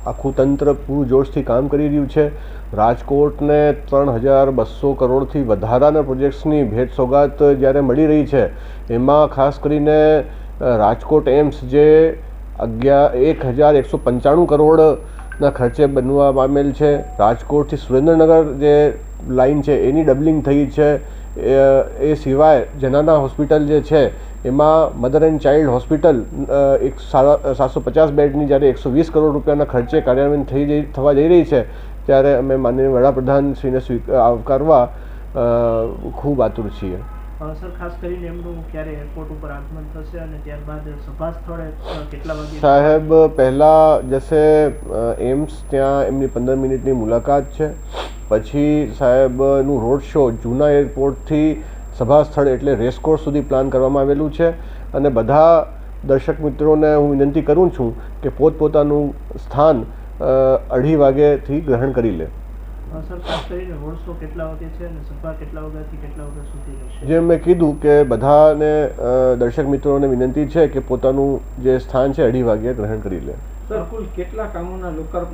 આખું તંત્ર પૂરું જોશથી કામ કરી રહ્યું છે. રાજકોટને 3200 કરોડથી વધારાના પ્રોજેક્ટ્સની ભેટ સોગાત જ્યારે મળી રહી છે, એમાં ખાસ કરીને રાજકોટ એમ્સ જે 1195 કરોડના ખર્ચે બનવા પામેલ છે. રાજકોટથી સુરેન્દ્રનગર જે લાઇન છે એની ડબલિંગ થઈ છે. એ સિવાય જનાના હોસ્પિટલ જે છે એમાં મધર એન્ડ ચાઇલ્ડ હોસ્પિટલ 750 બેડની જ્યારે 120 કરોડ રૂપિયાના ખર્ચે કાર્યાન્વયન થવા જઈ રહી છે, ત્યારે અમે માનનીય વડાપ્રધાન શ્રીને આવકારવા ખૂબ આતુર છીએ. સર, ખાસ કરીને એમનું ક્યારે એરપોર્ટ ઉપર આગમન થશે અને ત્યારબાદ સભા સ્થળે કેટલા વાગે? સાહેબ પહેલાં જશે એમ્સ, ત્યાં એમની 15 મિનિટની મુલાકાત છે. પછી સાહેબનું રોડ શો જૂના એરપોર્ટથી સભા સ્થળ એટલે રેસકોર્સ સુધી પ્લાન કરવામાં આવેલું છે. અને બધા દર્શક મિત્રોને હું વિનંતી કરું છું કે પોતપોતાનું સ્થાન 2:30 વાગ્યાથી ગ્રહણ કરી લે. સર, ખાસ કરીને રોડ શો કેટલા વાગે છે અને સભા કેટલા વાગ્યાથી કેટલા વાગ્યા સુધી રહેશે? જેમ મેં કીધું કે બધાને દર્શક મિત્રોને વિનંતી છે કે પોતાનું જે સ્થાન છે 2:30 વાગ્યે ગ્રહણ કરી લે. સર, કુલ કેટલા કામોના લોકાર્પણ